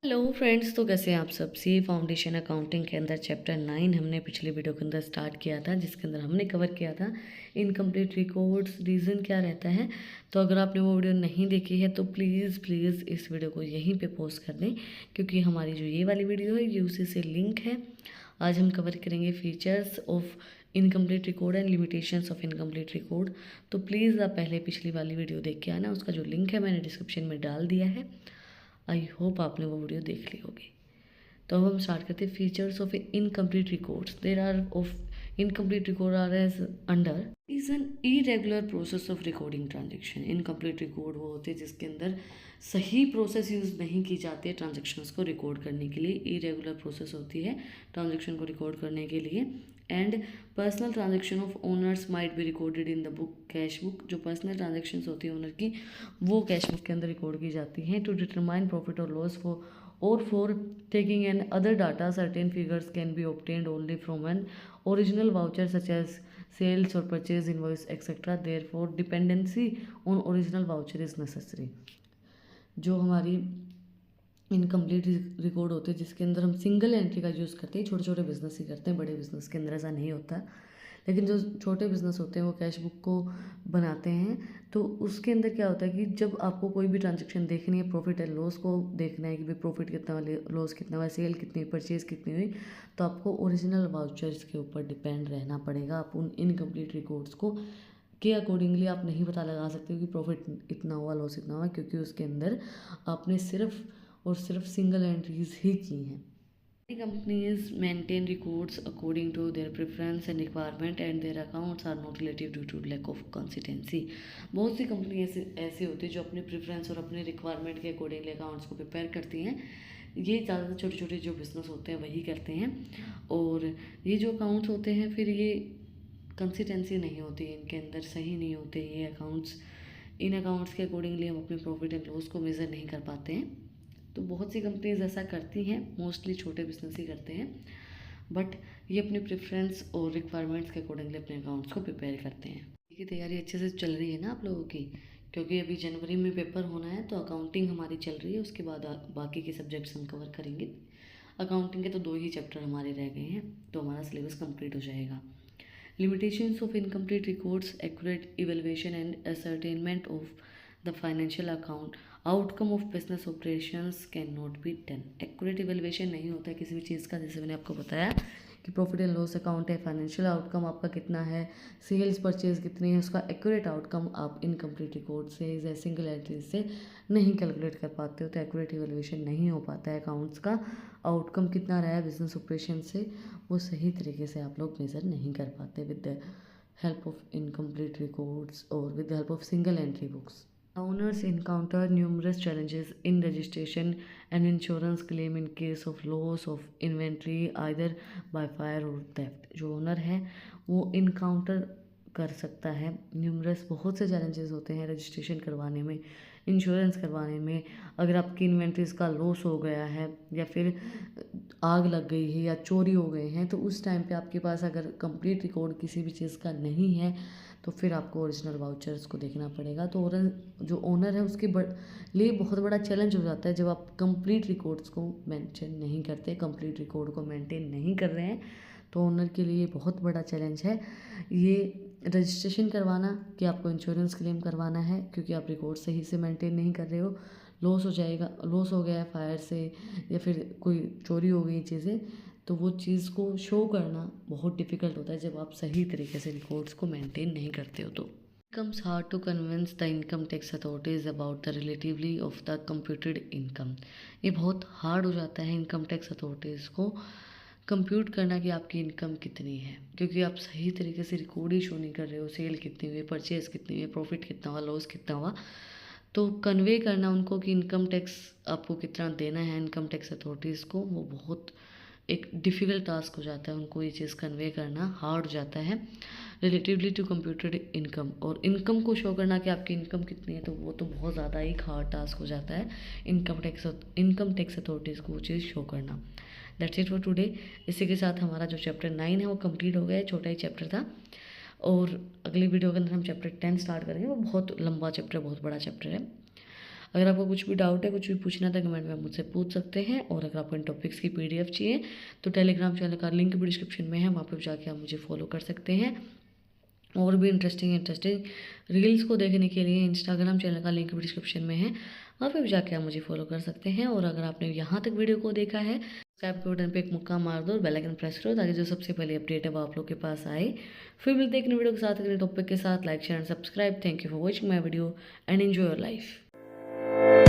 Hello friends, तो कैसे हैं आप सब। सी फाउंडेशन अकाउंटिंग के अंदर चैप्टर 9 हमने पिछले वीडियो के अंदर स्टार्ट किया था, जिसके अंदर हमने कवर किया था इनकम्प्लीट रिकॉर्ड्स रीज़न क्या रहता है। तो अगर आपने वो वीडियो नहीं देखी है तो प्लीज़ प्लीज़ इस वीडियो को यहीं पे पॉज कर दें, क्योंकि हमारी जो ये वाली वीडियो है ये उसी से लिंक है। आज हम कवर करेंगे features of incomplete record and limitations of incomplete record. तो प्लीज़ आप पहले पिछली वाली वीडियो देख के आना, उसका जो लिंक है मैंने डिस्क्रिप्शन में डाल दिया है। आई होप आपने वो वीडियो देख ली होगी। तो अब हम स्टार्ट करते हैं features of incomplete records. There are of incomplete record are as under is an irregular process of recording transaction. Incomplete record वो होते हैं जिसके अंदर सही प्रोसेस यूज़ नहीं की जाती है ट्रांजेक्शन्स को रिकॉर्ड करने के लिए। इरेगुलर प्रोसेस होती है ट्रांजेक्शन को रिकॉर्ड करने के लिए। And personal transaction of owners might be recorded in the book cash book. जो पर्सनल ट्रांजेक्शन्स होती है ओनर की, वो कैश बुक के अंदर रिकॉर्ड की जाती हैं। टू डिटरमाइन प्रॉफिट और loss for taking and other data, certain figures can be obtained only from an original voucher such as sales or purchase invoice etc. Therefore dependency on original voucher is necessary। जो हमारी incomplete record होते हैं जिसके अंदर हम single entry का use करते हैं, छोटे छोटे बिजनेस ही करते हैं, बड़े बिजनेस के अंदर ऐसा नहीं होता। लेकिन जो छोटे बिजनेस होते हैं वो कैश बुक को बनाते हैं। तो उसके अंदर क्या होता है कि जब आपको कोई भी ट्रांजैक्शन देखनी है, प्रॉफिट एंड लॉस को देखना है कि भाई प्रॉफिट कितना हुआ, लॉस कितना हुआ, सेल कितनी हुई, परचेज कितनी हुई, तो आपको ओरिजिनल वाउचर्स के ऊपर डिपेंड रहना पड़ेगा। आप उन इनकम्प्लीट रिकॉर्ड्स को के अकॉर्डिंगली आप नहीं पता लगा सकते हो कि प्रॉफिट इतना हुआ, लॉस इतना हुआ, क्योंकि उसके अंदर आपने सिर्फ और सिर्फ सिंगल एंट्रीज ही की हैं। Companies maintain records according to their preference and requirement and their accounts are not relative due to lack of consistency। बहुत सी कंपनी ऐसे होती है जो अपने प्रेफरेंस और अपने रिक्वायरमेंट के अकॉर्डिंगली अकाउंट्स को प्रिपेयर करती हैं। ये ज़्यादातर छोटे छोटे जो बिजनेस होते हैं वही करते हैं। और ये जो अकाउंट्स होते हैं फिर ये कंसिस्टेंसी नहीं होती है इनके अंदर, सही नहीं होते ये अकाउंट्स। इन अकाउंट्स के अकॉर्डिंगली हम अपने प्रॉफिट एंड लॉस को मेज़र नहीं कर पाते हैं। तो बहुत सी कंपनीज ऐसा करती हैं, मोस्टली छोटे बिजनेस ही करते हैं, बट ये अपने प्रेफरेंस और रिक्वायरमेंट्स के अकॉर्डिंगली अपने अकाउंट्स को प्रिपेयर करते हैं। की तैयारी अच्छे से चल रही है ना आप लोगों की, क्योंकि अभी जनवरी में पेपर होना है तो अकाउंटिंग हमारी चल रही है, उसके बाद बाकी के सब्जेक्ट्स हम कवर करेंगे। अकाउंटिंग के तो 2 ही चैप्टर हमारे रह गए हैं, तो हमारा सिलेबस कंप्लीट हो जाएगा। Limitations of incomplete records, accurate evaluation and ascertainment of the financial account outcome of business operations can not be done. Accurate evaluation नहीं होता है किसी भी चीज़ का, जैसे मैंने आपको बताया कि प्रॉफिट एंड लॉस अकाउंट है, फाइनेंशियल आउटकम आपका कितना है, सेल्स परचेज कितनी है, उसका एक्यूरेट आउटकम आप इनकम्प्लीट रिकॉर्ड से या सिंगल एंट्री से नहीं कैलकुलेट कर पाते हो। तो एक्यूरेट इवेलुएशन नहीं हो पाता है अकाउंट्स का। आउटकम कितना रहा है बिजनेस ऑपरेशन से, वो सही तरीके से आप लोग मेज़र नहीं कर पाते with the help of incomplete records और with the help of single entry books. Owners encounter numerous challenges in registration and insurance claim in case of loss of inventory either by fire or theft। जो owner है वो encounter कर सकता है numerous, बहुत से challenges होते हैं रजिस्ट्रेशन करवाने में, इंश्योरेंस करवाने में। अगर आपकी इन्वेंट्रीज का लॉस हो गया है या फिर आग लग गई है या चोरी हो गए हैं, तो उस टाइम पे आपके पास अगर कंप्लीट रिकॉर्ड किसी भी चीज़ का नहीं है तो फिर आपको ओरिजिनल वाउचर्स को देखना पड़ेगा। तो जो ओनर है उसके लिए बहुत बड़ा चैलेंज हो जाता है जब आप कंप्लीट रिकॉर्ड्स को मेंशन नहीं करते, कंप्लीट रिकॉर्ड को मेंटेन नहीं कर रहे हैं, तो ओनर के लिए बहुत बड़ा चैलेंज है ये रजिस्ट्रेशन करवाना कि आपको इंश्योरेंस क्लेम करवाना है, क्योंकि आप रिकॉर्ड सही से मेंटेन नहीं कर रहे हो। लॉस हो जाएगा, लॉस हो गया है फायर से या फिर कोई चोरी हो गई चीज़ें, तो वो चीज़ को शो करना बहुत डिफ़िकल्ट होता है जब आप सही तरीके से रिकॉर्ड्स को मेंटेन नहीं करते हो। तो comes hard to convince the income tax authorities about the relatively of the computed income। ये बहुत हार्ड हो जाता है इनकम टैक्स अथॉरिटीज़ को कंप्यूट करना कि आपकी इनकम कितनी है, क्योंकि आप सही तरीके से रिकॉर्ड ही शो नहीं कर रहे हो, सेल कितनी हुई, परचेज कितनी हुई, प्रॉफिट कितना हुआ, लॉस कितना हुआ। तो कन्वे करना उनको कि इनकम टैक्स आपको कितना देना है इनकम टैक्स अथॉरिटीज़ को, वो बहुत एक डिफ़िकल्ट टास्क हो जाता है, उनको ये चीज़ कन्वे करना हार्ड हो जाता है रिलेटिवली टू कंप्यूटेड इनकम। और इनकम को शो करना कि आपकी इनकम कितनी है, तो वो तो बहुत ज़्यादा ही हार्ड टास्क हो जाता है इनकम टैक्स अथॉरिटीज़ को वो चीज़ शो करना। That's it for today. इसी के साथ हमारा जो चैप्टर 9 है वो कंप्लीट हो गया है, छोटा ही चैप्टर था। और अगली वीडियो के अंदर हम चैप्टर 10 स्टार्ट करेंगे, वो बहुत लंबा चैप्टर, बहुत बड़ा चैप्टर है। अगर आपको कुछ भी डाउट है, कुछ भी पूछना था कमेंट में आप मुझसे पूछ सकते हैं। और अगर आपको इन टॉपिक्स की PDF चाहिए तो टेलीग्राम चैनल का लिंक भी डिस्क्रिप्शन में है, वहाँ पर जाके आप मुझे फॉलो कर सकते हैं। और भी इंटरेस्टिंग रील्स को देखने के लिए इंस्टाग्राम चैनल का लिंक भी डिस्क्रिप्शन में है, वहाँ पे भी जाके आप मुझे फॉलो कर सकते हैं। और अगर आपने यहाँ तक वीडियो को देखा है, सब्सक्राइब के बटन पे एक मुक्का मार दो और बेल आइकन प्रेस करो, ताकि जो सबसे पहले अपडेट है वो आप लोग के पास आए। फिर मिलते हैं एक नई वीडियो के साथ, अगले टॉपिक के साथ। Like share and subscribe. Thank you for watching my video and enjoy your life.